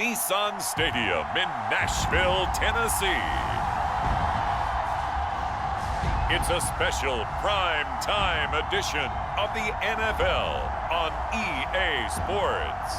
Nissan Stadium in Nashville, Tennessee. It's a special prime time edition of the NFL on EA Sports.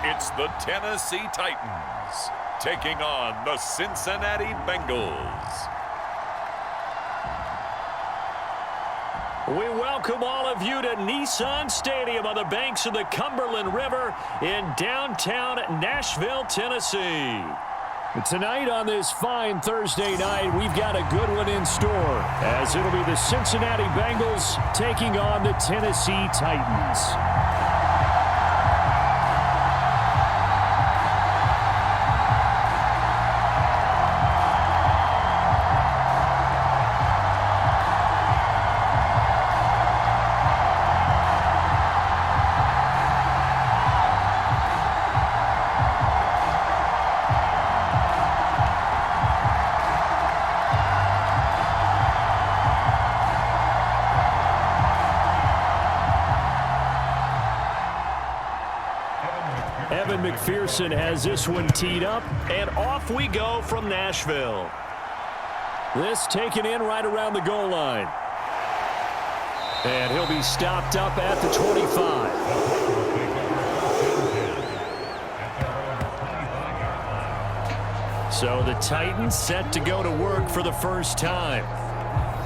It's the Tennessee Titans taking on the Cincinnati Bengals. We welcome all of you to Nissan Stadium on the banks of the Cumberland River in downtown Nashville, Tennessee. Tonight on this fine Thursday night, we've got a good one in store, as it'll be the Cincinnati Bengals taking on the Tennessee Titans. McPherson has this one teed up, and off we go from Nashville. This taken in right around the goal line. And he'll be stopped up at the 25. So the Titans set to go to work for the first time.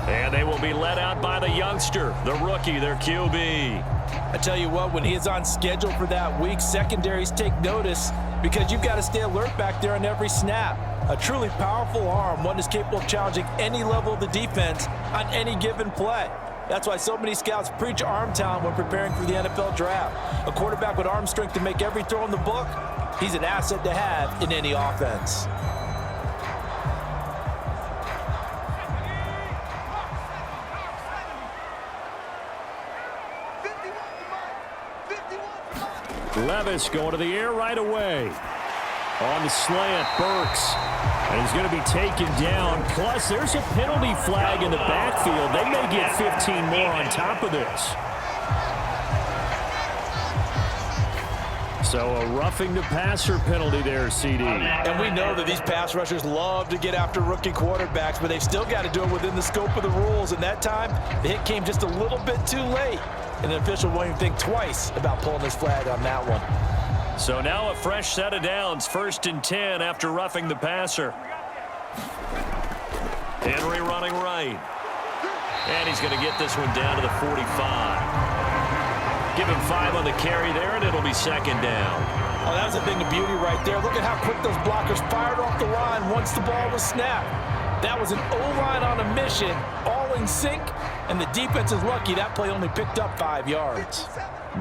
And they will be led out by the youngster, the rookie, their QB. I tell you what, when he is on schedule for that week, secondaries take notice because you've got to stay alert back there on every snap. A truly powerful arm, one is capable of challenging any level of the defense on any given play. That's why so many scouts preach arm talent when preparing for the NFL draft. A quarterback with arm strength to make every throw in the book, he's an asset to have in any offense. Levis going to the air right away. On the slant, Burks. And he's going to be taken down. Plus, there's a penalty flag in the backfield. They may get 15 more on top of this. So a roughing the passer penalty there, CD. And we know that these pass rushers love to get after rookie quarterbacks, but they've still got to do it within the scope of the rules. And that time, the hit came just a little bit too late. And the official won't even think twice about pulling his flag on that one. So now a fresh set of downs, 1st and 10 after roughing the passer. Henry running right. And he's going to get this one down to the 45. Give him 5 on the carry there, and it'll be 2nd down. Oh, that was a thing of beauty right there. Look at how quick those blockers fired off the line once the ball was snapped. That was an O-line on a mission, all in sync, and the defense is lucky that play only picked up 5 yards.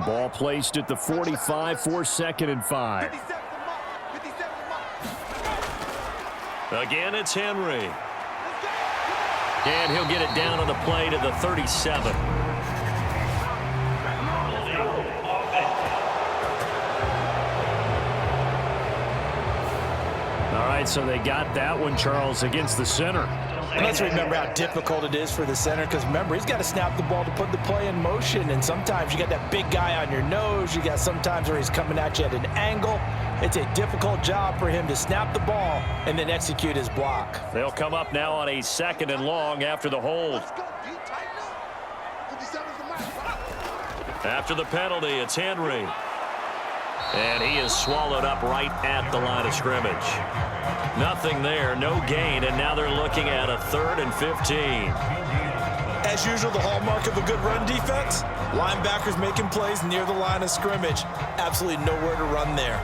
Ball placed at the 45 for 2nd and 5. Again, it's Henry. And he'll get it down on the play to the 37. All right, so they got that one, Charles, against the center. And let's remember how difficult it is for the center, because remember, he's got to snap the ball to put the play in motion, and sometimes you got that big guy on your nose. You got sometimes where he's coming at you at an angle. It's a difficult job for him to snap the ball and then execute his block. They'll come up now on a 2nd and long after the hold. After the penalty, it's Henry. And he is swallowed up right at the line of scrimmage. Nothing there, no gain, and now they're looking at a 3rd and 15. As usual, the hallmark of a good run defense, linebackers making plays near the line of scrimmage. Absolutely nowhere to run there.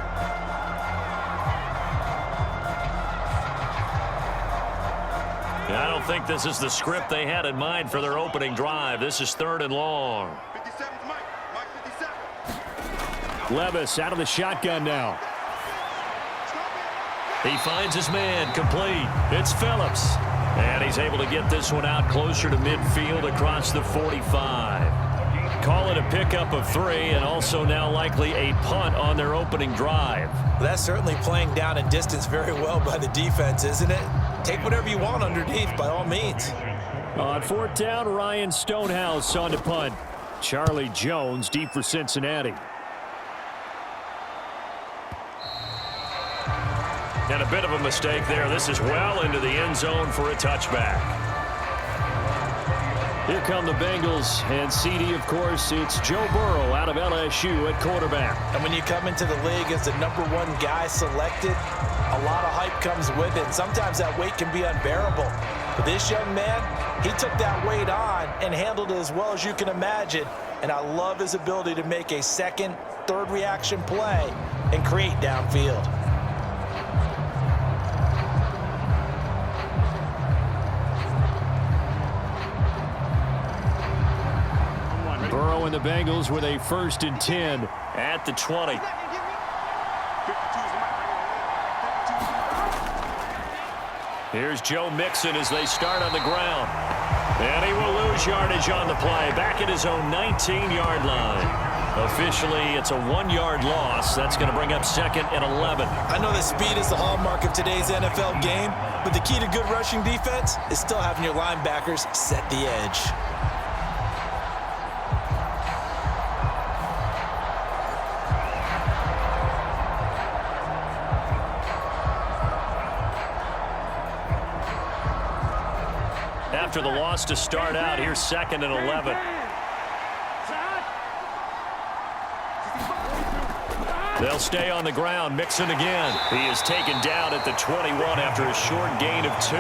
I don't think this is the script they had in mind for their opening drive. This is 3rd and long. Levis out of the shotgun now. He finds his man, complete. It's Phillips. And he's able to get this one out closer to midfield across the 45. Call it a pickup of 3, and also now likely a punt on their opening drive. That's certainly playing down and distance very well by the defense, isn't it? Take whatever you want underneath, by all means. On 4th down, Ryan Stonehouse on to punt. Charlie Jones deep for Cincinnati. And a bit of a mistake there. This is well into the end zone for a touchback. Here come the Bengals, and CD, of course, it's Joe Burrow out of LSU at quarterback. And when you come into the league as the #1 guy selected, a lot of hype comes with it. Sometimes that weight can be unbearable. But this young man, he took that weight on and handled it as well as you can imagine. And I love his ability to make a second, third reaction play and create downfield. Burrow and the Bengals with a 1st and 10 at the 20. Here's Joe Mixon as they start on the ground. And he will lose yardage on the play, back at his own 19-yard line. Officially, it's a 1-yard loss. That's going to bring up 2nd and 11. I know that speed is the hallmark of today's NFL game, but the key to good rushing defense is still having your linebackers set the edge. After the loss to start out, here's 2nd and 11. They'll stay on the ground. Mixon again. He is taken down at the 21 after a short gain of 2.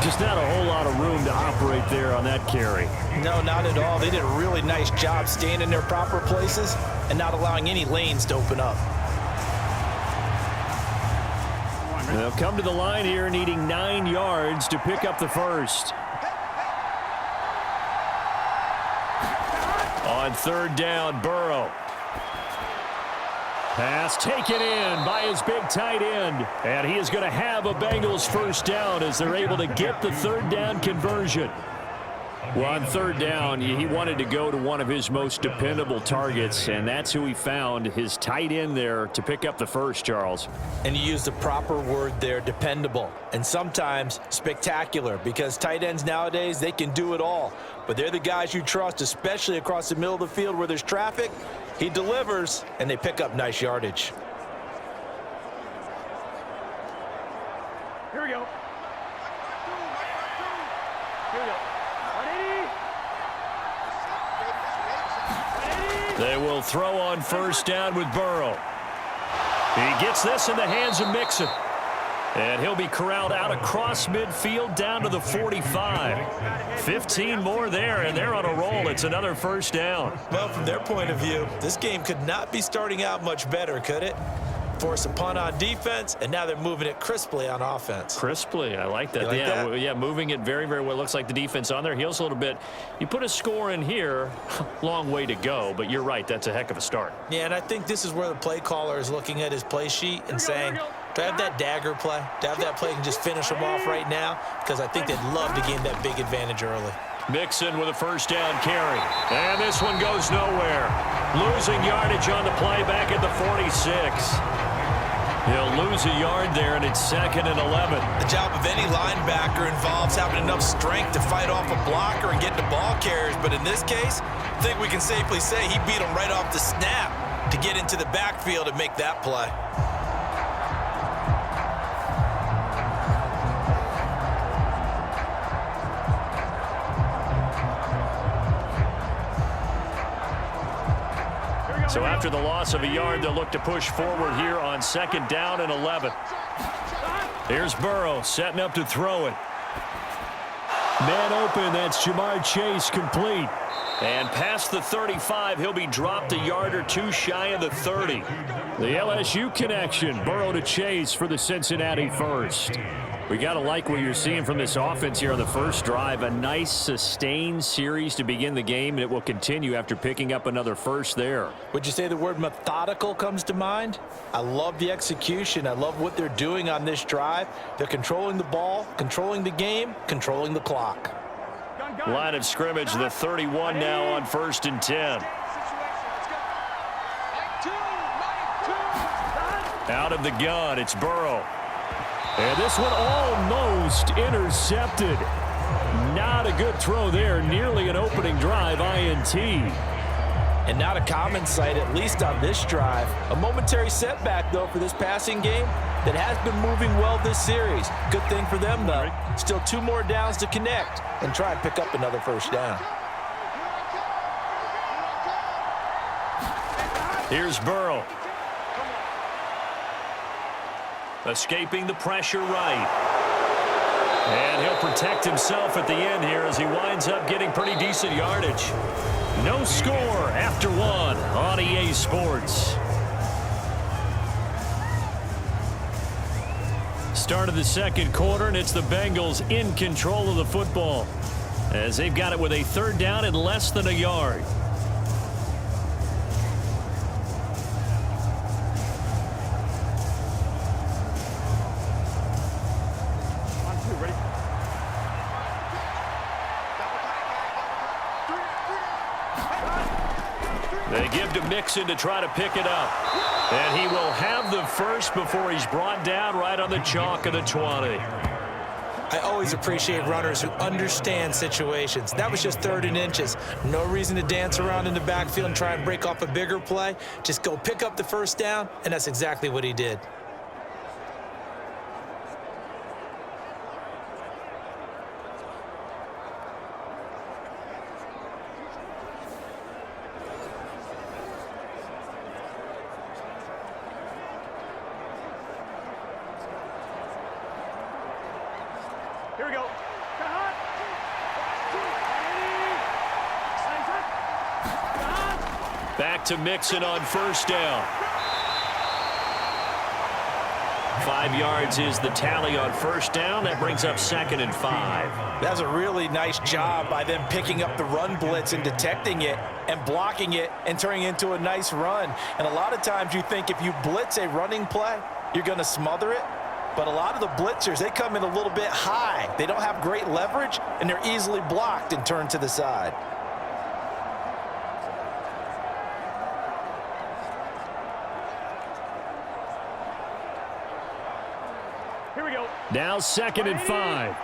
Just not a whole lot of room to operate there on that carry. No, not at all. They did a really nice job staying in their proper places and not allowing any lanes to open up. They'll come to the line here needing 9 yards to pick up the first. On 3rd down, Burrow. Pass taken in by his big tight end. And he is going to have a Bengals 1st down as they're able to get the 3rd down conversion. Well, on 3rd down, he wanted to go to one of his most dependable targets, and that's who he found, his tight end there, to pick up the first, Charles. And you use the proper word there, dependable, and sometimes spectacular, because tight ends nowadays, they can do it all. But they're the guys you trust, especially across the middle of the field where there's traffic. He delivers, and they pick up nice yardage. Here we go. They will throw on 1st down with Burrow. He gets this in the hands of Mixon. And he'll be corralled out across midfield down to the 45. 15 more there, and they're on a roll. It's another 1st down. Well, from their point of view, this game could not be starting out much better, could it? Force a punt on defense, and now they're moving it crisply on offense. Crisply, I like that. Like that? Yeah, moving it very, very well. Looks like the defense on their heels a little bit. You put a score in here, long way to go, but you're right, that's a heck of a start. Yeah, and I think this is where the play caller is looking at his play sheet and saying, do I have that dagger play? Do I have that play and just finish them off right now? Because I think they'd love to gain that big advantage early. Mixon with a 1st down carry. And this one goes nowhere. Losing yardage on the play back at the 46. He'll lose a yard there, and it's 2nd and 11. The job of any linebacker involves having enough strength to fight off a blocker and get the ball carriers. But in this case, I think we can safely say he beat him right off the snap to get into the backfield and make that play. So after the loss of a yard, they'll look to push forward here on 2nd down and 11. Here's Burrow setting up to throw it. Man open, that's Jamar Chase complete. And past the 35, he'll be dropped a yard or 2 shy of the 30. The LSU connection, Burrow to Chase for the Cincinnati 1st. We got to like what you're seeing from this offense here on the first drive. A nice sustained series to begin the game, and it will continue after picking up another first there. Would you say the word methodical comes to mind? I love the execution. I love what they're doing on this drive. They're controlling the ball, controlling the game, controlling the clock. Line of scrimmage, the 31 now on 1st and 10. Out of the gun, it's Burrow. And this one almost intercepted. Not a good throw there. Nearly an opening drive INT. And not a common sight, at least on this drive. A momentary setback, though, for this passing game that has been moving well this series. Good thing for them, though. Still 2 more downs to connect and try and pick up another first down. Here's Burrow. Escaping the pressure right. And he'll protect himself at the end here as he winds up getting pretty decent yardage. No score after 1 on EA Sports. Start of the second quarter, and it's the Bengals in control of the football as they've got it with a 3rd down and less than a yard. They give to Mixon to try to pick it up. And he will have the first before he's brought down right on the chalk of the 20. I always appreciate runners who understand situations. That was just 3rd and inches. No reason to dance around in the backfield and try and break off a bigger play. Just go pick up the first down, and that's exactly what he did. Here we go. Back to Mixon on 1st down. 5 yards is the tally on 1st down. That brings up 2nd and 5. That's a really nice job by them picking up the run blitz and detecting it and blocking it and turning it into a nice run. And a lot of times you think if you blitz a running play, you're going to smother it. But a lot of the blitzers, they come in a little bit high. They don't have great leverage, and they're easily blocked and turned to the side. Here we go. Now 2nd and 5.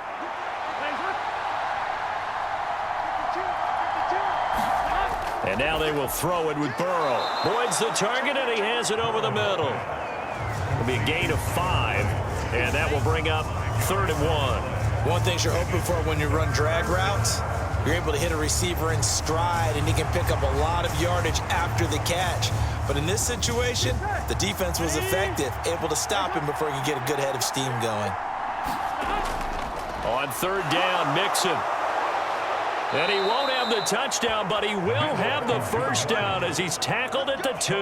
And now they will throw it with Burrow. Boyd's the target, and he has it over the middle. It'll be a gain of 5, and that will bring up 3rd and 1. One thing you're hoping for when you run drag routes, you're able to hit a receiver in stride, and he can pick up a lot of yardage after the catch. But in this situation, the defense was effective, able to stop him before he could get a good head of steam going. On 3rd down, Mixon. And he won't have the touchdown, but he will have the first down as he's tackled at the 2.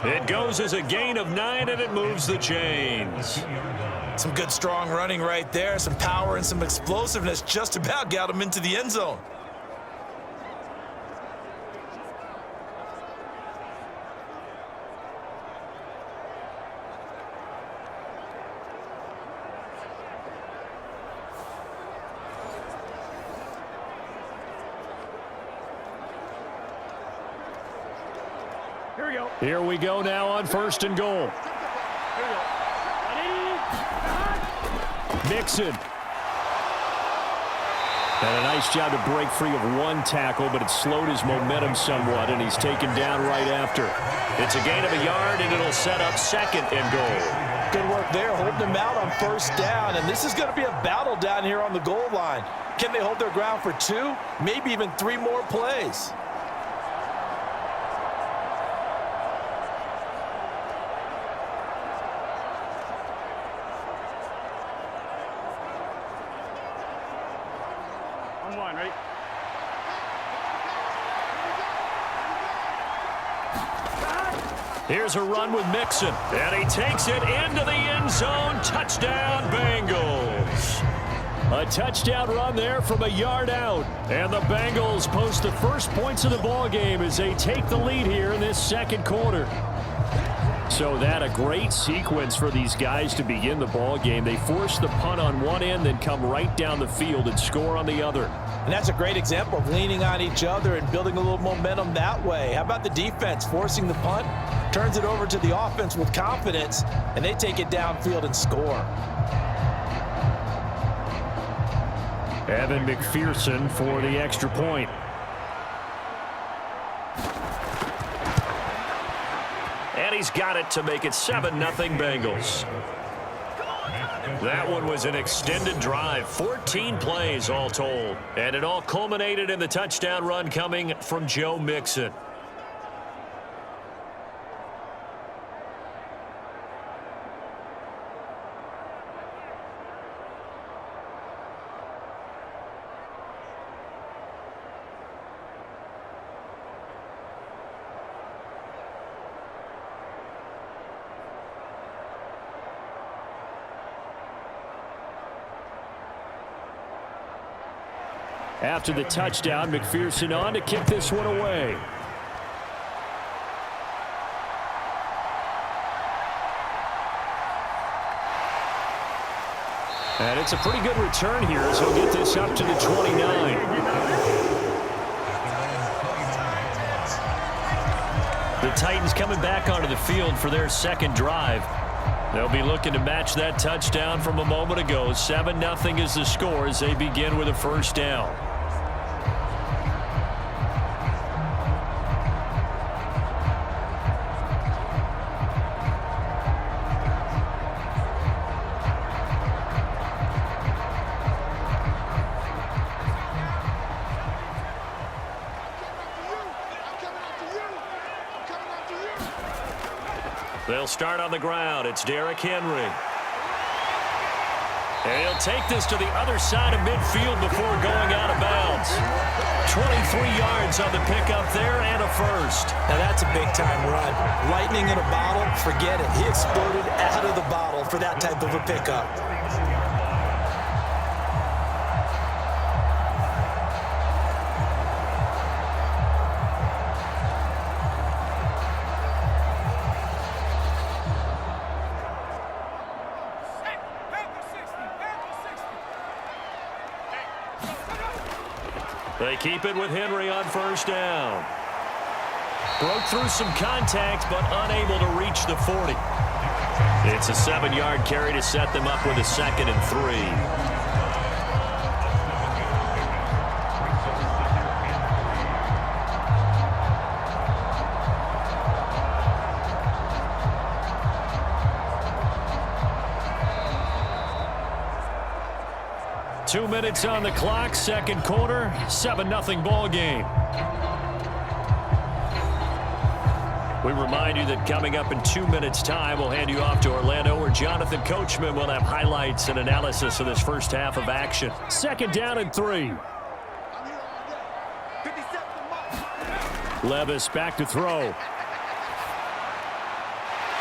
It goes as a gain of 9, and it moves the chains. Some good, strong running right there. Some power and some explosiveness just about got him into the end zone. Here we go. Here we go now on 1st and goal. Here we go. Mixon. And a nice job to break free of 1 tackle, but it slowed his momentum somewhat, and he's taken down right after. It's a gain of a yard, and it'll set up 2nd and goal. Good work there, holding him out on 1st down, and this is going to be a battle down here on the goal line. Can they hold their ground for 2, maybe even 3 more plays? On 1, ready? Here's a run with Mixon, and he takes it into the end zone. Touchdown, Bengals. A touchdown run there from a yard out. And the Bengals post the first points of the ball game as they take the lead here in this 2nd quarter. So that a great sequence for these guys to begin the ball game. They force the punt on one end, then come right down the field and score on the other. And that's a great example of leaning on each other and building a little momentum that way. How about the defense forcing the punt, turns it over to the offense with confidence, and they take it downfield and score. Evan McPherson for the extra point. And he's got it to make it 7-0 Bengals. That one was an extended drive, 14 plays all told. And it all culminated in the touchdown run coming from Joe Mixon. After the touchdown, McPherson on to kick this one away. And it's a pretty good return here as he'll get this up to the 29. The Titans coming back onto the field for their second drive. They'll be looking to match that touchdown from a moment ago. 7-0 is the score as they begin with a first down. They'll start on the ground. It's Derrick Henry. And he'll take this to the other side of midfield before going out of bounds. 23 yards on the pickup there and a first. Now that's a big-time run. Lightning in a bottle, forget it. He exploded out of the bottle for that type of a pickup. They keep it with Henry on first down. Broke through some contact, but unable to reach the 40. It's a 7-yard carry to set them up with a 2nd and 3. 2 minutes on the clock, second quarter, 7-0 ball game. We remind you that coming up in 2 minutes' time, we'll hand you off to Orlando, where Jonathan Coachman will have highlights and analysis of this first half of action. 2nd down and 3. Levis back to throw.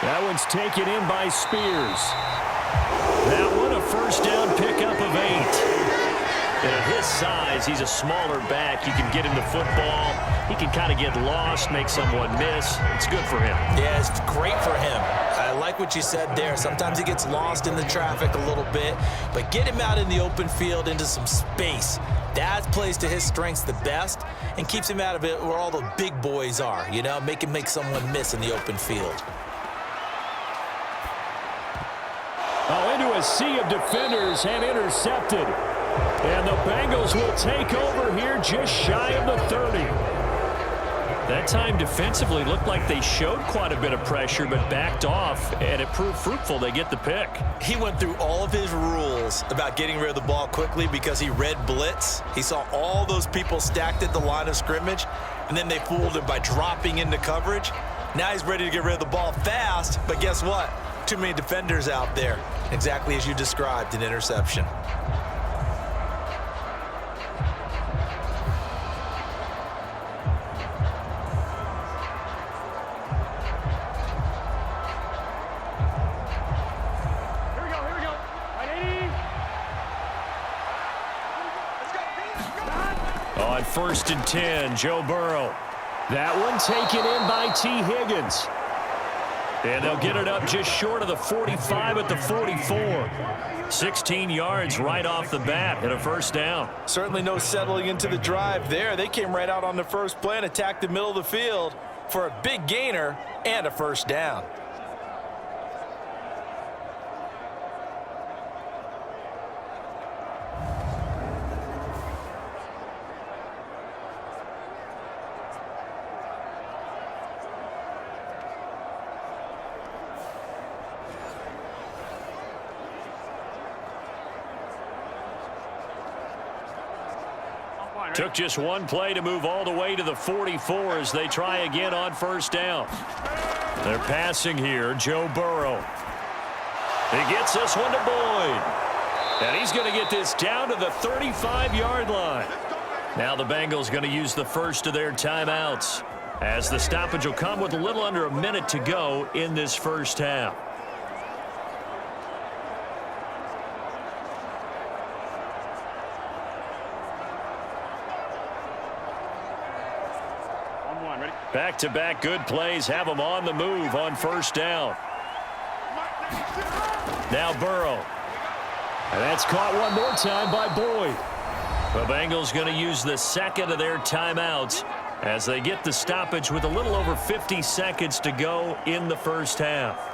That one's taken in by Spears. That one a first down pickup of 8. And at his size, he's a smaller back. You can get him the football. He can kind of get lost, make someone miss. It's good for him. Yeah, it's great for him. I like what you said there. Sometimes he gets lost in the traffic a little bit, but get him out in the open field into some space. That plays to his strengths the best and keeps him out of it where all the big boys are, you know, make someone miss in the open field. Oh, into a sea of defenders and intercepted. And the Bengals will take over here just shy of the 30. That time defensively looked like they showed quite a bit of pressure but backed off, and it proved fruitful. They get the pick. He went through all of his rules about getting rid of the ball quickly because he read blitz. He saw all those people stacked at the line of scrimmage, and then they fooled him by dropping into coverage. Now he's ready to get rid of the ball fast, but guess what? Too many defenders out there. Exactly as you described, an interception. On 1st and 10, Joe Burrow. That one taken in by T. Higgins. And they'll get it up just short of the 45 at the 44. 16 yards right off the bat and a first down. Certainly no settling into the drive there. They came right out on the first play and attacked the middle of the field for a big gainer and a first down. Took just one play to move all the way to the 44 as they try again on first down. They're passing here, Joe Burrow. He gets this one to Boyd. And he's going to get this down to the 35-yard line. Now the Bengals going to use the first of their timeouts, as the stoppage will come with a little under a minute to go in this first half. Back-to-back good plays have them on the move on first down. Now Burrow. And that's caught one more time by Boyd. The Bengals going to use the second of their timeouts as they get the stoppage with a little over 50 seconds to go in the first half.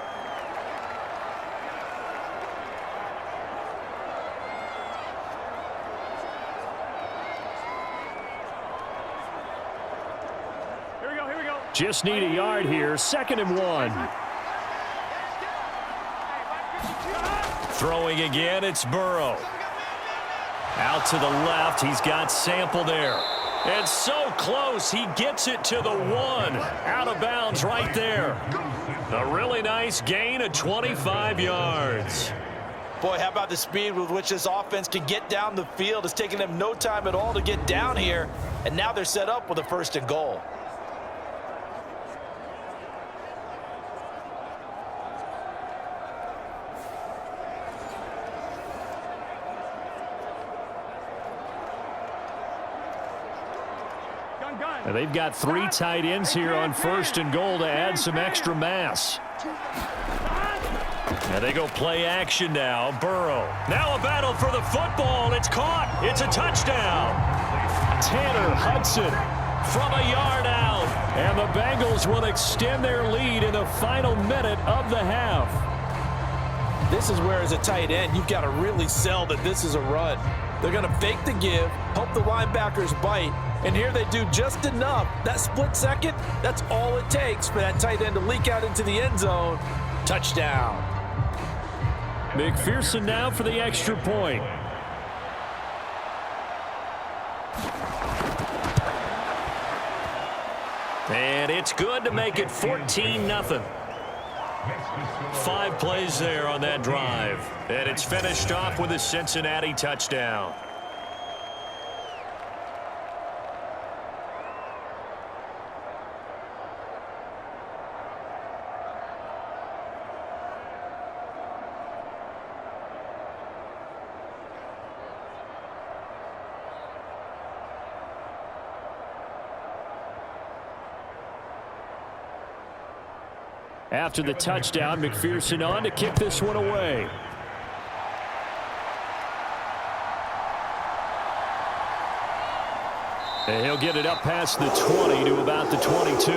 Just need a yard here. 2nd and 1. Throwing again, it's Burrow. Out to the left, he's got Sample there. And so close, he gets it to the 1. Out of bounds right there. A really nice gain of 25 yards. Boy, how about the speed with which this offense can get down the field? It's taking them no time at all to get down here. And now they're set up with a 1st and goal. And they've got 3 tight ends here on 1st and goal to add some extra mass. And they go play action now. Burrow. Now a battle for the football. It's caught. It's a touchdown. Tanner Hudson from a yard out. And the Bengals will extend their lead in the final minute of the half. This is where, as a tight end, you've got to really sell that this is a run. They're going to fake the give, hope the linebackers bite, and here they do just enough. That split second, that's all it takes for that tight end to leak out into the end zone. Touchdown. McPherson now for the extra point. And it's good to make it 14-0. 5 plays there on that drive. And it's finished off with a Cincinnati touchdown. After the touchdown, McPherson on to kick this one away. And he'll get it up past the 20 to about the 22.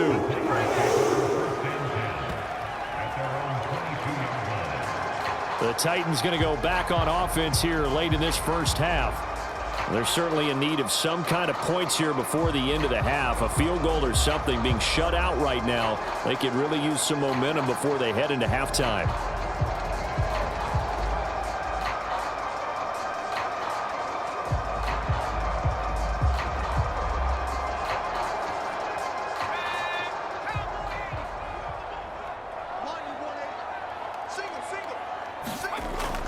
The Titans going to go back on offense here late in this first half. They're certainly in need of some kind of points here before the end of the half. A field goal or something. Being shut out right now, they could really use some momentum before they head into halftime.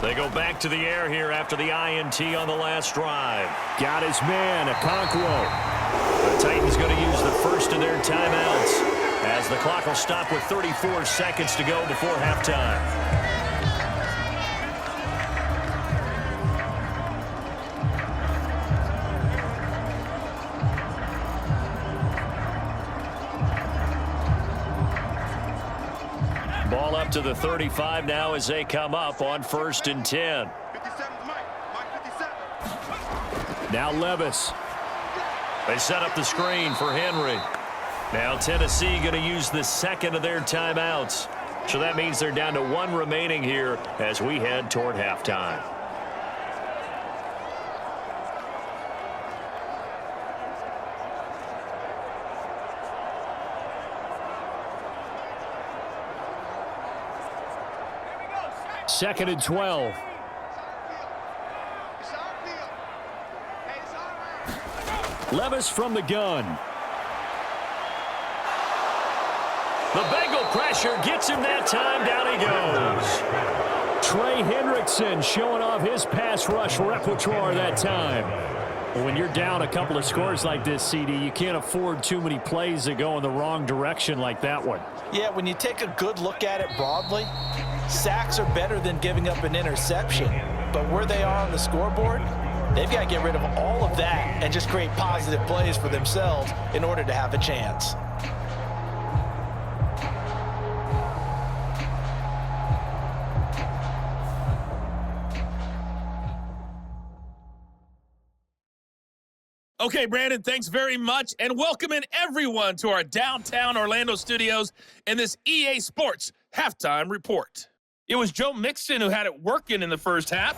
They go back to the air here after the INT on the last drive. Got his man, Okonkwo. The Titans going to use the first of their timeouts as the clock will stop with 34 seconds to go before halftime. Ball up to the 35 now as they come up on 1st and 10. Now Levis. They set up the screen for Henry. Now Tennessee going to use the second of their timeouts. So that means they're down to 1 remaining here as we head toward halftime. Second and 12. Levis from the gun. The Bengal pressure gets him that time. Down he goes. Trey Hendrickson showing off his pass rush repertoire that time. When you're down a couple of scores like this, CD, you can't afford too many plays that go in the wrong direction like that one. Yeah, when you take a good look at it broadly, sacks are better than giving up an interception. But where they are on the scoreboard, they've got to get rid of all of that and just create positive plays for themselves in order to have a chance. Okay, Brandon, thanks very much, and welcome in everyone to our downtown Orlando studios in this EA Sports Halftime Report. It was Joe Mixon who had it working in the first half.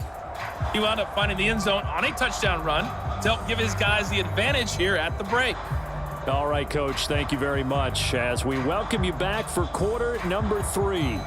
He wound up finding the end zone on a touchdown run to help give his guys the advantage here at the break. All right, Coach, thank you very much as we welcome you back for quarter number 3.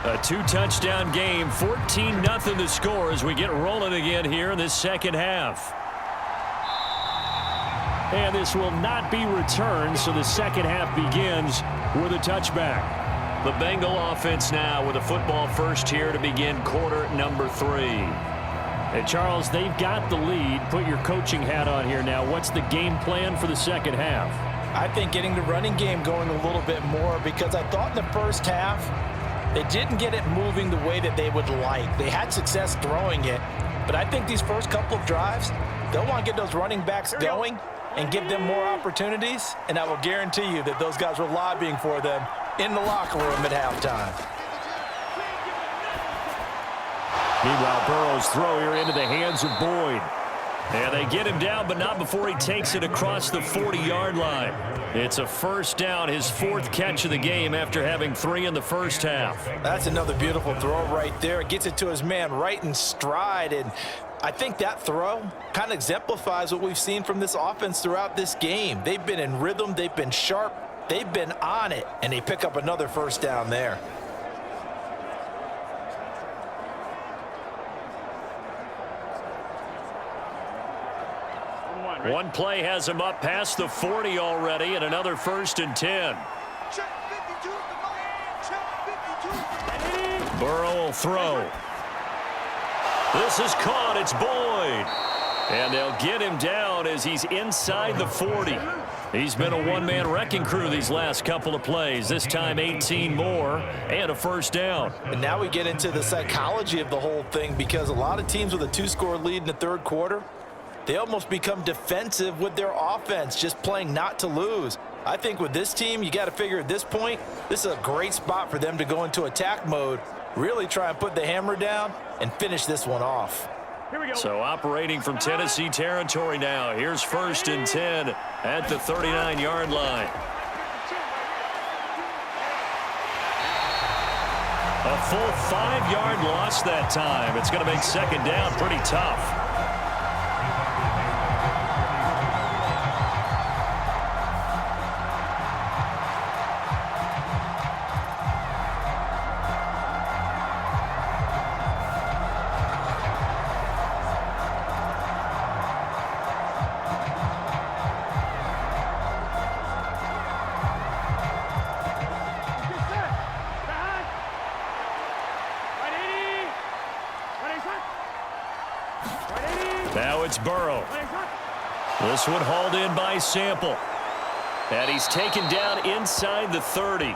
A 2-touchdown game, 14-0 the score as we get rolling again here in this second half. And this will not be returned, so the second half begins with a touchback. The Bengal offense now with a football first here to begin quarter number 3. And Charles, they've got the lead. Put your coaching hat on here now. What's the game plan for the second half? I think getting the running game going a little bit more, because I thought in the first half they didn't get it moving the way that they would like. They had success throwing it, but I think these first couple of drives, they'll want to get those running backs going and give them more opportunities, and I will guarantee you that those guys were lobbying for them in the locker room at halftime. Meanwhile, Burrow's throw here into the hands of Boyd. And they get him down, but not before he takes it across the 40-yard line. It's a first down, his 4th catch of the game after having 3 in the first half. That's another beautiful throw right there. Gets it to his man right in stride, and I think that throw kind of exemplifies what we've seen from this offense throughout this game. They've been in rhythm, they've been sharp, they've been on it, and they pick up another first down there. One play has him up past the 40 already, and another 1st and 10. Burrow will throw. This is caught. It's Boyd. And they'll get him down as he's inside the 40. He's been a one-man wrecking crew these last couple of plays. This time 18 more and a first down. And now we get into the psychology of the whole thing, because a lot of teams with a 2-score lead in the third quarter, they almost become defensive with their offense, just playing not to lose. I think with this team, you got to figure at this point, this is a great spot for them to go into attack mode, really try and put the hammer down and finish this one off. Here we go. So operating from Tennessee territory now. Here's 1st and 10 at the 39-yard line. A full 5-yard loss that time. It's going to make second down pretty tough. it's Burrow. This one hauled in by Sample. And he's taken down inside the 30.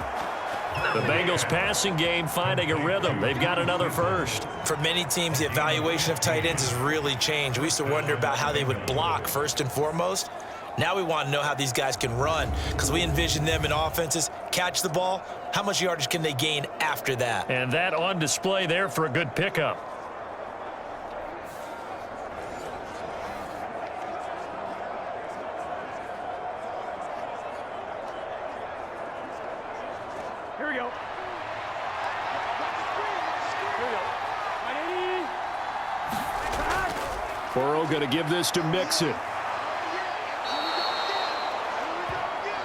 The Bengals passing game finding a rhythm. They've got another first. For many teams, the evaluation of tight ends has really changed. We used to wonder about how they would block first and foremost. Now we want to know how these guys can run, because we envision them in offenses catch the ball. How much yardage can they gain after that? And that on display there for a good pickup. Here we go. Burrow going to give this to Mixon.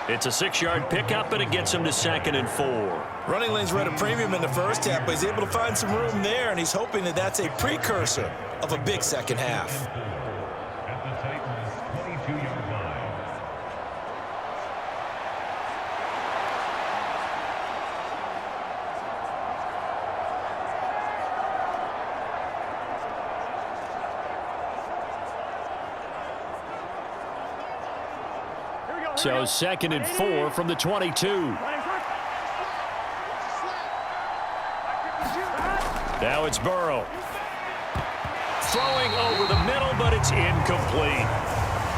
It's a 6-yard pickup, and it gets him to 2nd and 4. Running lanes were at a premium in the first half, but he's able to find some room there, and he's hoping that that's a precursor of a big second half. At the Titans' 22-yard line. So 2nd and 4 from the 22. Now it's Burrow. Throwing over the middle, but it's incomplete.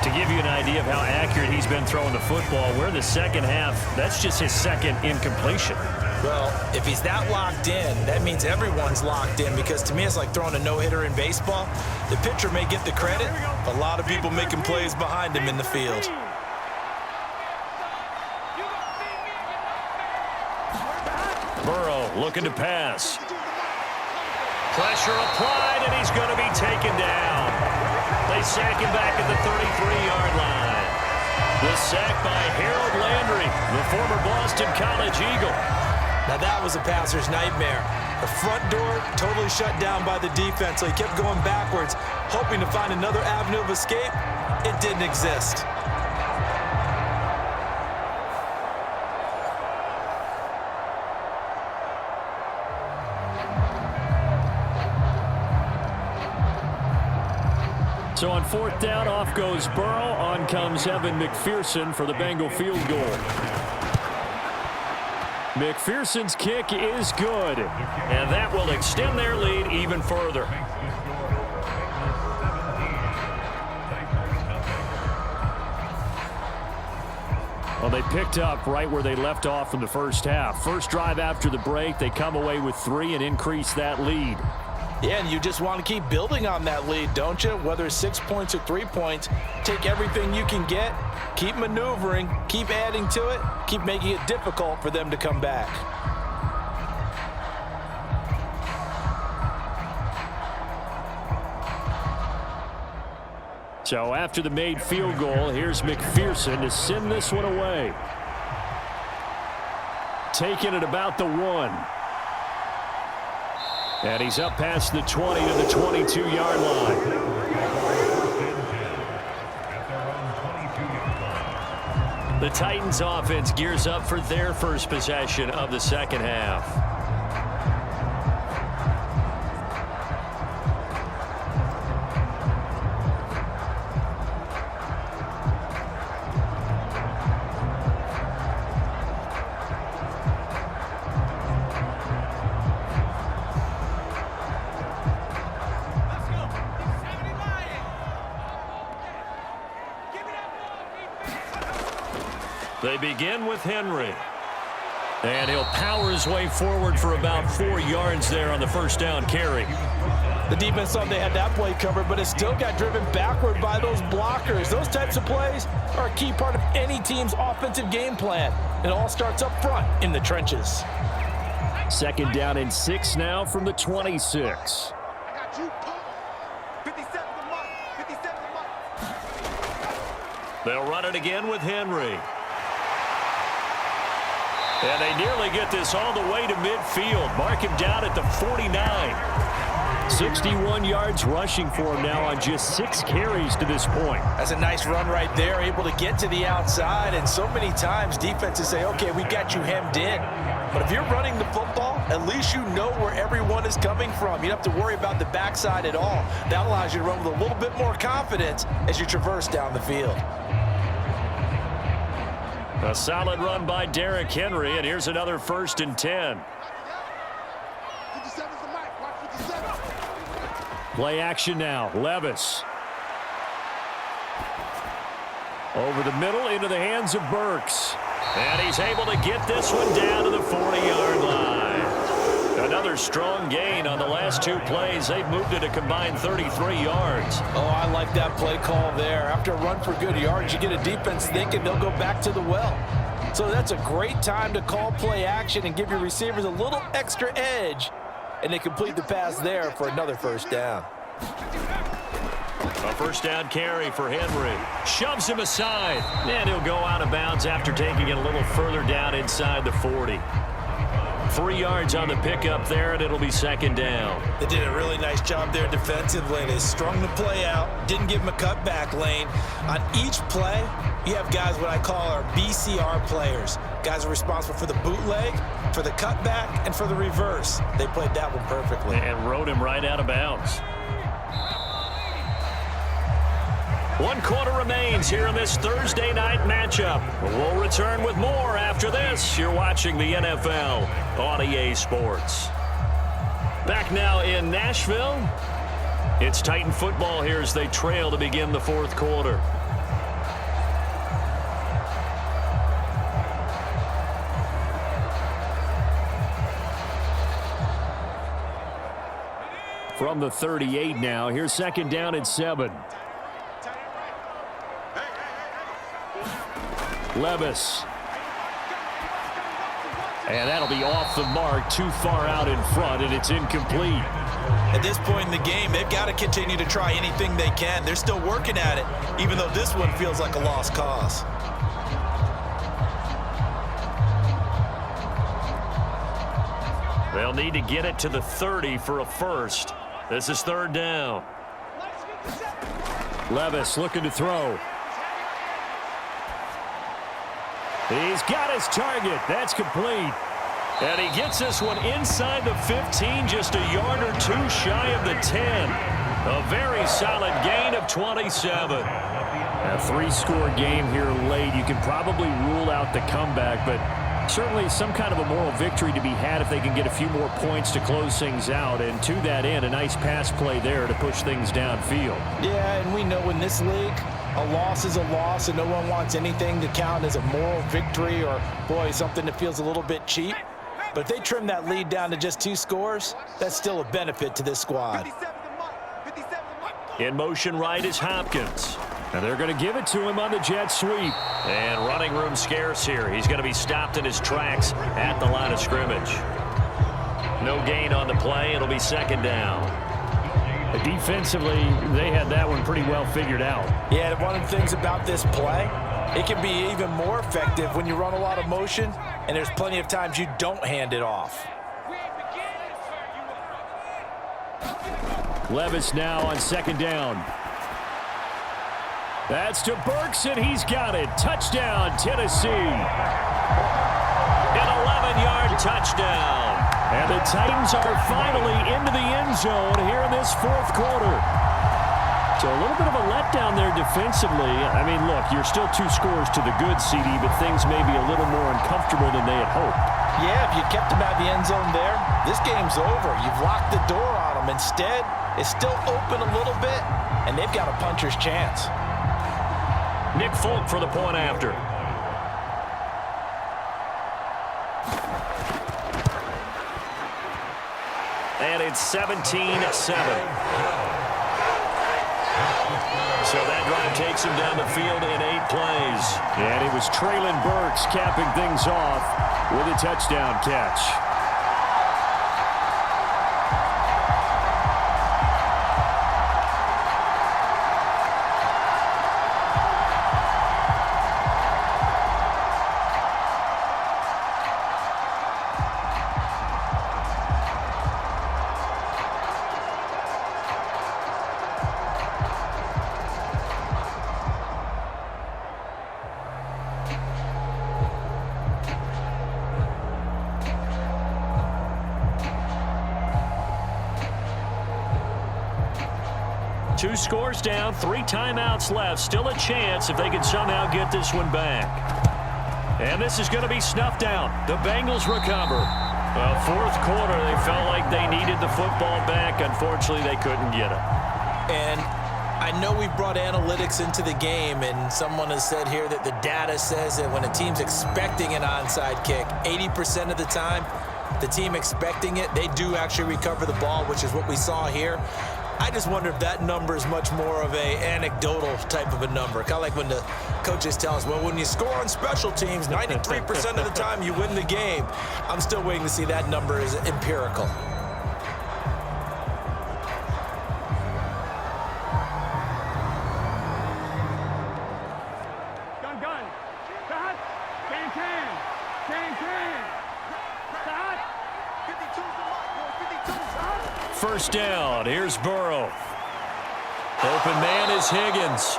To give you an idea of how accurate he's been throwing the football, we're in the second half. That's just his second incompletion. Well, if he's that locked in, that means everyone's locked in, because to me it's like throwing a no-hitter in baseball. The pitcher may get the credit, but a lot of people making plays behind him in the field. Burrow looking to pass. Pressure applied, and he's going to be taken down. They sack him back at the 33-yard line. The sack by Harold Landry, the former Boston College Eagle. Now that was a passer's nightmare. The front door totally shut down by the defense, so he kept going backwards, hoping to find another avenue of escape. It didn't exist. So on 4th down, off goes Burrow. On comes Evan McPherson for the Bengal field goal. McPherson's kick is good. And that will extend their lead even further. Well, they picked up right where they left off in the first half. First drive after the break, they come away with 3 and increase that lead. Yeah, and you just want to keep building on that lead, don't you? Whether it's 6 points or 3 points, take everything you can get, keep maneuvering, keep adding to it, keep making it difficult for them to come back. So after the made field goal, here's McPherson to send this one away. Taking it about the 1. And he's up past the 20 to the 22-yard line. The Titans offense gears up for their first possession of the second half. They begin with Henry. And he'll power his way forward for about 4 yards there on the first down carry. The defense thought they had that play covered, but it still got driven backward by those blockers. Those types of plays are a key part of any team's offensive game plan. It all starts up front in the trenches. 2nd down and 6 now from the 26. They'll run it again with Henry. And they nearly get this all the way to midfield. Mark him down at the 49. 61 yards rushing for him now on just 6 carries to this point. That's a nice run right there, able to get to the outside. And so many times defenses say, okay, we got you hemmed in. But if you're running the football, at least you know where everyone is coming from. You don't have to worry about the backside at all. That allows you to run with a little bit more confidence as you traverse down the field. A solid run by Derrick Henry, and here's another 1st and 10. Play action now. Levis. Over the middle into the hands of Burks. And he's able to get this one down to the 40-yard line. Another strong gain on the last 2 plays. They've moved it a combined 33 yards. Oh, I like that play call there. After a run for good yards, you get a defense thinking they'll go back to the well. So that's a great time to call play action and give your receivers a little extra edge. And they complete the pass there for another 1st down. A 1st down carry for Henry. Shoves him aside. And he'll go out of bounds after taking it a little further down inside the 40. 3 yards on the pickup there, and it'll be 2nd down. They did a really nice job there defensively. They strung the play out, didn't give him a cutback lane. On each play, you have guys what I call our BCR players. Guys are responsible for the bootleg, for the cutback, and for the reverse. They played that one perfectly. And rode him right out of bounds. 1 quarter remains here in this Thursday night matchup. We'll return with more after this. You're watching the NFL on EA Sports. Back now in Nashville. It's Titan football here as they trail to begin the 4th quarter. From the 38 now, here's 2nd down and 7. Levis. And that'll be off the mark, too far out in front, and it's incomplete. At this point in the game, they've got to continue to try anything they can. They're still working at it, even though this one feels like a lost cause. They'll need to get it to the 30 for a 1st. This is 3rd down. Levis looking to throw. He's got his target. That's complete. And he gets this one inside the 15, just a yard or 2 shy of the 10. A very solid gain of 27. A 3-score game here late. You can probably rule out the comeback, but certainly some kind of a moral victory to be had if they can get a few more points to close things out. And to that end, a nice pass play there to push things downfield. Yeah, and we know in this league, a loss is a loss, and no one wants anything to count as a moral victory or, boy, something that feels a little bit cheap. But if they trim that lead down to just 2 scores, that's still a benefit to this squad. In motion right is Hopkins. And they're going to give it to him on the jet sweep. And running room scarce here. He's going to be stopped in his tracks at the line of scrimmage. No gain on the play. It'll be 2nd down. Defensively, they had that one pretty well figured out. Yeah, one of the things about this play, it can be even more effective when you run a lot of motion, and there's plenty of times you don't hand it off. Levis now on 2nd down. That's to Burks, and he's got it. Touchdown, Tennessee. An 11-yard touchdown. And the Titans are finally into the end zone here in this 4th quarter. So a little bit of a letdown there defensively. I mean, look, you're still 2 scores to the good, CD, but things may be a little more uncomfortable than they had hoped. Yeah, if you kept them out of the end zone there, this game's over. You've locked the door on them. Instead, it's still open a little bit, and they've got a puncher's chance. Nick Folk for the point after. And it's 17-7. So that drive takes him down the field in 8 plays. And it was Traylon Burks capping things off with a touchdown catch. 2 scores down, 3 timeouts left. Still a chance if they can somehow get this one back. And this is going to be snuffed out. The Bengals recover. Well, 4th quarter, they felt like they needed the football back. Unfortunately, they couldn't get it. And I know we brought analytics into the game, and someone has said here that the data says that when a team's expecting an onside kick, 80% of the time, the team expecting it, they do actually recover the ball, which is what we saw here. I just wonder if that number is much more of a anecdotal type of a number. Kind of like when the coaches tell us, well, when you score on special teams, 93% of the time you win the game. I'm still waiting to see that number is empirical. First down. Here's Burrow. Open man is Higgins.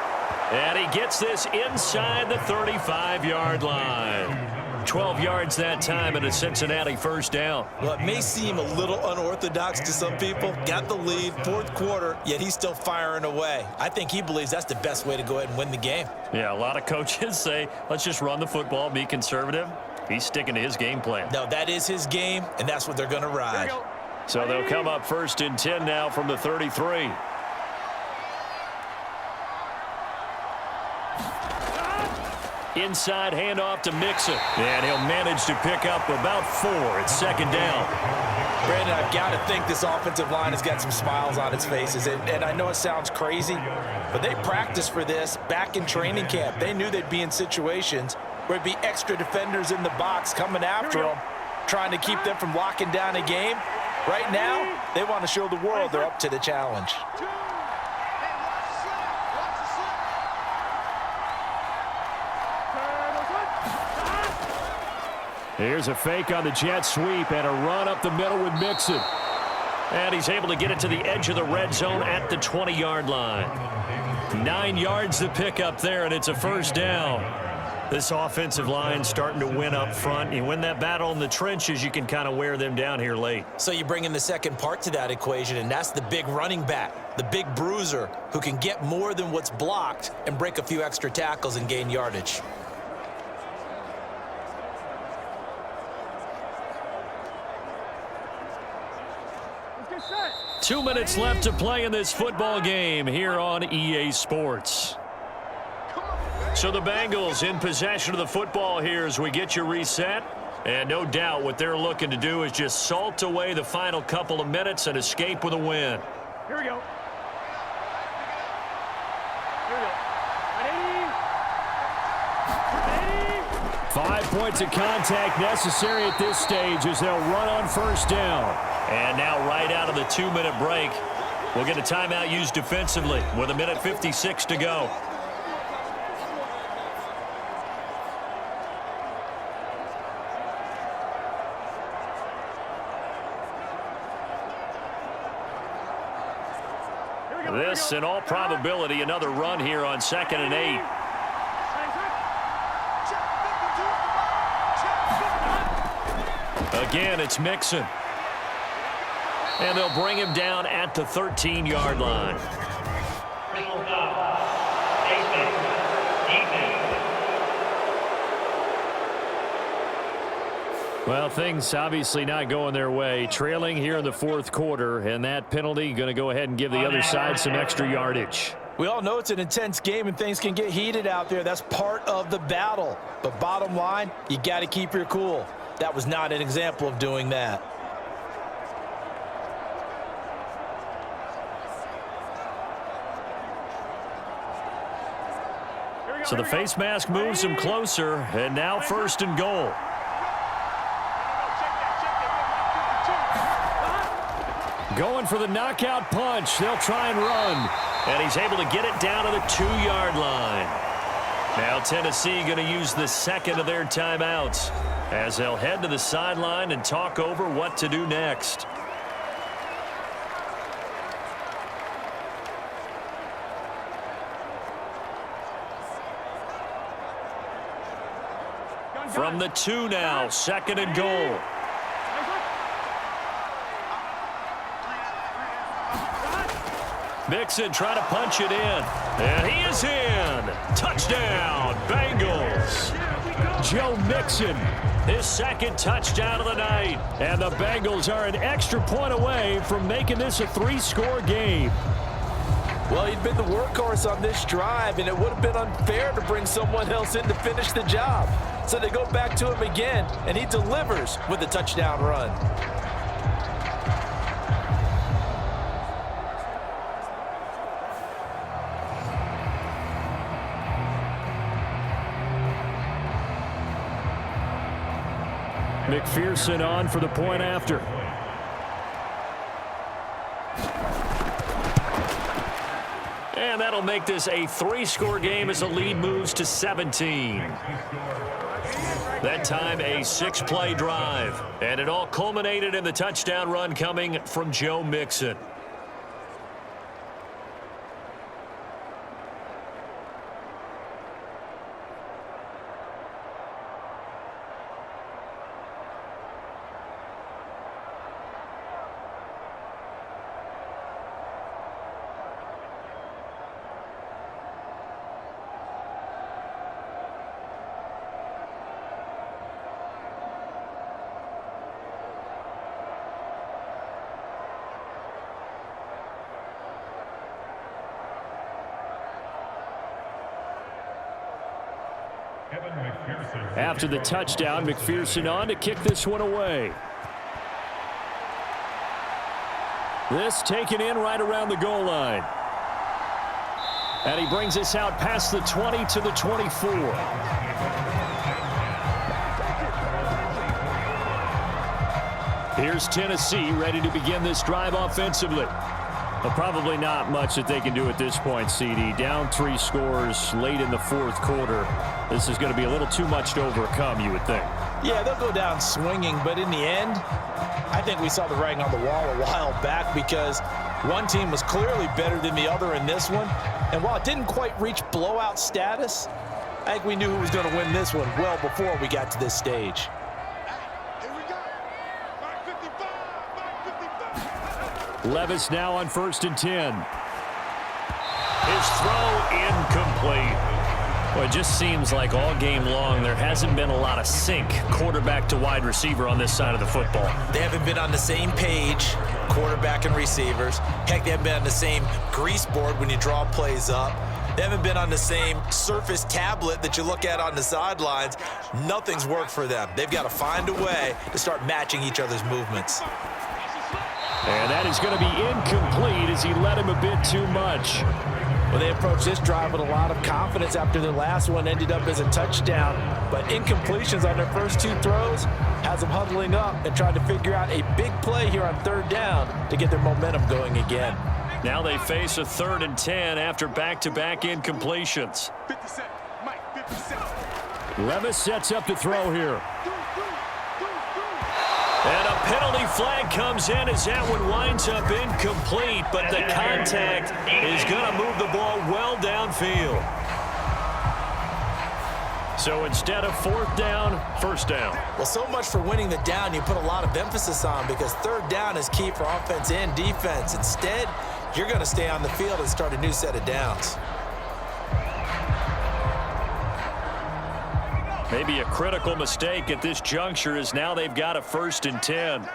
And he gets this inside the 35-yard line. 12 yards that time and a Cincinnati first down. Well, it may seem a little unorthodox to some people. Got the lead, 4th quarter, yet he's still firing away. I think he believes that's the best way to go ahead and win the game. Yeah, a lot of coaches say, let's just run the football, be conservative. He's sticking to his game plan. No, that is his game, and that's what they're going to ride. So they'll come up 1st and 10 now from the 33. Inside handoff to Mixon. And he'll manage to pick up about 4. It's 2nd down. Brandon, I've got to think this offensive line has got some smiles on its faces. And I know it sounds crazy, but they practiced for this back in training camp. They knew they'd be in situations where it'd be extra defenders in the box coming after them, trying to keep them from locking down a game. Right now, they want to show the world they're up to the challenge. Here's a fake on the jet sweep and a run up the middle with Mixon. And he's able to get it to the edge of the red zone at the 20-yard line. 9 yards to pick up there, and it's a first down. This offensive line starting to win up front. You win that battle in the trenches, you can kind of wear them down here late. So you bring in the second part to that equation, and that's the big running back, the big bruiser, who can get more than what's blocked and break a few extra tackles and gain yardage. Set. 2 minutes left to play in this football game here on EA Sports. So the Bengals in possession of the football here as we get you reset. And no doubt what they're looking to do is just salt away the final couple of minutes and escape with a win. Here we go. 5 points of contact necessary at this stage as they'll run on first down. And now right out of the 2-minute break, we'll get a timeout used defensively with 1:56 to go. This, in all probability, another run here on 2nd and 8. Again, it's Mixon. And they'll bring him down at the 13-yard line. Well, things obviously not going their way. Trailing here in the 4th quarter, and that penalty going to go ahead and give the other side some extra yardage. We all know it's an intense game and things can get heated out there. That's part of the battle. But bottom line, you got to keep your cool. That was not an example of doing that. So the face mask moves him closer, and now 1st and goal. Going for the knockout punch. They'll try and run. And he's able to get it down to the 2-yard line. Now Tennessee going to use the second of their timeouts as they'll head to the sideline and talk over what to do next. From the 2 now, 2nd and goal. Mixon trying to punch it in. And he is in. Touchdown, Bengals. Joe Mixon, his second touchdown of the night. And the Bengals are an extra point away from making this a 3-score game. Well, he'd been the workhorse on this drive, and it would have been unfair to bring someone else in to finish the job. So they go back to him again, and he delivers with a touchdown run. McPherson on for the point after. And that'll make this a 3-score game as the lead moves to 17. That time a 6-play drive. And it all culminated in the touchdown run coming from Joe Mixon. After the touchdown, McPherson on to kick this one away. This taken in right around the goal line. And he brings us out past the 20 to the 24. Here's Tennessee ready to begin this drive offensively. Well, probably not much that they can do at this point, CD. Down 3 scores late in the 4th quarter. This is going to be a little too much to overcome, you would think. Yeah, they'll go down swinging, but in the end, I think we saw the writing on the wall a while back because one team was clearly better than the other in this one. And while it didn't quite reach blowout status, I think we knew who was going to win this one well before we got to this stage. Levis now on 1st and 10. His throw incomplete. Well, it just seems like all game long there hasn't been a lot of sync quarterback to wide receiver on this side of the football. They haven't been on the same page, quarterback and receivers. Heck, they haven't been on the same grease board when you draw plays up. They haven't been on the same Surface tablet that you look at on the sidelines. Nothing's worked for them. They've got to find a way to start matching each other's movements. And that is going to be incomplete as he led him a bit too much. Well, they approached this drive with a lot of confidence after their last one ended up as a touchdown. But incompletions on their first 2 throws has them huddling up and trying to figure out a big play here on 3rd down to get their momentum going again. Now they face a 3rd and 10 after back-to-back incompletions. 57, Mike, 57. Levis sets up to throw here. And a penalty flag comes in as that one winds up incomplete, but the contact is going to move the ball well downfield. So instead of 4th down, 1st down. Well, so much for winning the down you put a lot of emphasis on because 3rd down is key for offense and defense. Instead, you're going to stay on the field and start a new set of downs. Maybe a critical mistake at this juncture as now they've got a 1st and 10.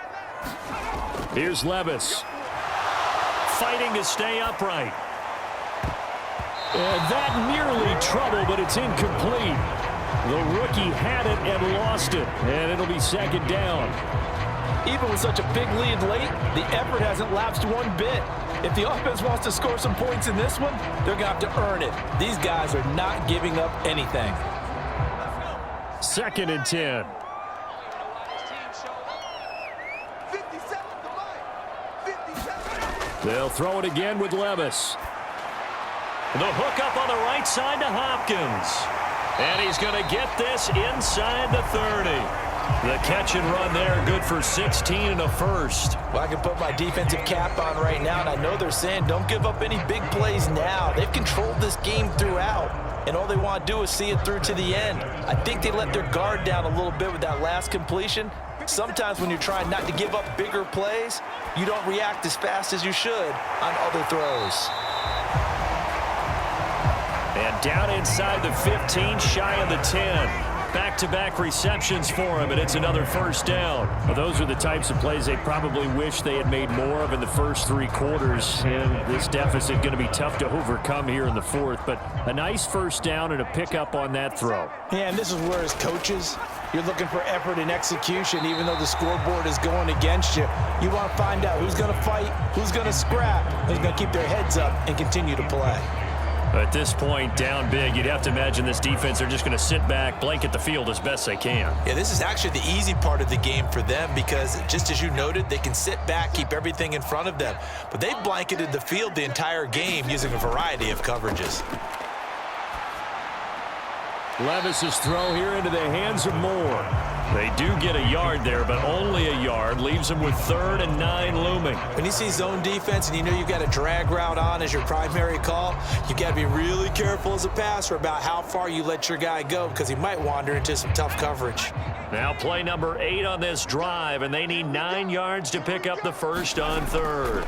Here's Levis. Fighting to stay upright. And that nearly trouble, but it's incomplete. The rookie had it and lost it, and it'll be 2nd down. Even with such a big lead late, the effort hasn't lapsed one bit. If the offense wants to score some points in this one, they're going to have to earn it. These guys are not giving up anything. 2nd and 10. They'll throw it again with Levis. The hook up on the right side to Hopkins. And he's going to get this inside the 30. The catch and run there, good for 16 and a 1st. Well, I can put my defensive cap on right now, and I know they're saying don't give up any big plays now. They've controlled this game throughout, and all they want to do is see it through to the end. I think they let their guard down a little bit with that last completion, Sometimes when you're trying not to give up bigger plays, you don't react as fast as you should on other throws. And down inside the 15, shy of the 10. Back-to-back receptions for him, and it's another first down. Well, those are the types of plays they probably wish they had made more of in the first 3 quarters. And this deficit going to be tough to overcome here in the fourth. But a nice first down and a pickup on that throw. Yeah, and this is where as coaches, you're looking for effort and execution, even though the scoreboard is going against you. You want to find out who's going to fight, who's going to scrap, who's going to keep their heads up and continue to play. At this point, down big, you'd have to imagine this defense are just going to sit back, blanket the field as best they can. Yeah, this is actually the easy part of the game for them because, just as you noted, they can sit back, keep everything in front of them. But they've blanketed the field the entire game using a variety of coverages. Levis's throw here into the hands of Moore. They do get a yard there, but only a yard. Leaves them with 3rd and 9 looming. When you see zone defense and you know you've got a drag route on as your primary call, you've got to be really careful as a passer about how far you let your guy go because he might wander into some tough coverage. Now play number 8 on this drive, and they need 9 yards to pick up the first on 3rd.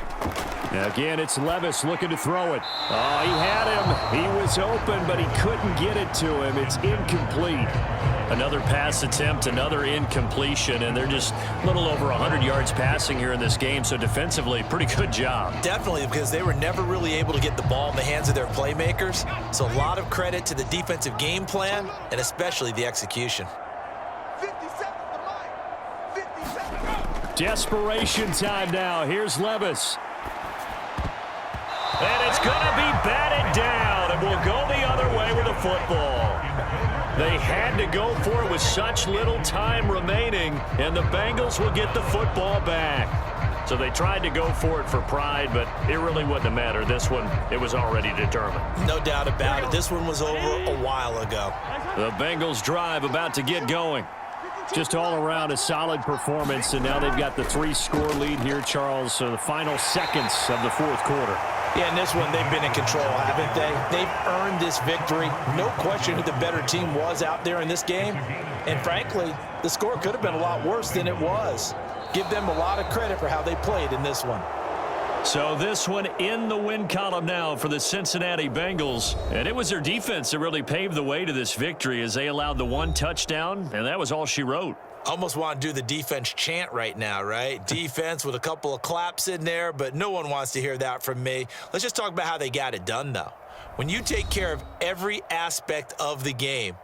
Now again, it's Levis looking to throw it. Oh, he had him. He was open, but he couldn't get it to him. It's incomplete. Another pass attempt, another incompletion, and they're just a little over 100 yards passing here in this game, so defensively, pretty good job. Definitely, because they were never really able to get the ball in the hands of their playmakers, so a lot of credit to the defensive game plan and especially the execution. 50 seconds to Mike. 50 seconds. Desperation time now. Here's Levis. And it's going to be batted down, and we'll go the other way with the football. They had to go for it with such little time remaining, and the Bengals will get the football back. So they tried to go for it for pride, but it really wouldn't have mattered. This one, it was already determined. No doubt about it. This one was over a while ago. The Bengals drive about to get going. Just all around a solid performance, and now they've got the 3-score lead here, Charles, so the final seconds of the fourth quarter. Yeah, in this one, they've been in control, haven't they? They've earned this victory. No question who the better team was out there in this game. And frankly, the score could have been a lot worse than it was. Give them a lot of credit for how they played in this one. So this one in the win column now for the Cincinnati Bengals. And it was their defense that really paved the way to this victory as they allowed the 1 touchdown, and that was all she wrote. Almost want to do the defense chant right now, right? Defense with a couple of claps in there, but no one wants to hear that from me. Let's just talk about how they got it done, though. When you take care of every aspect of the game,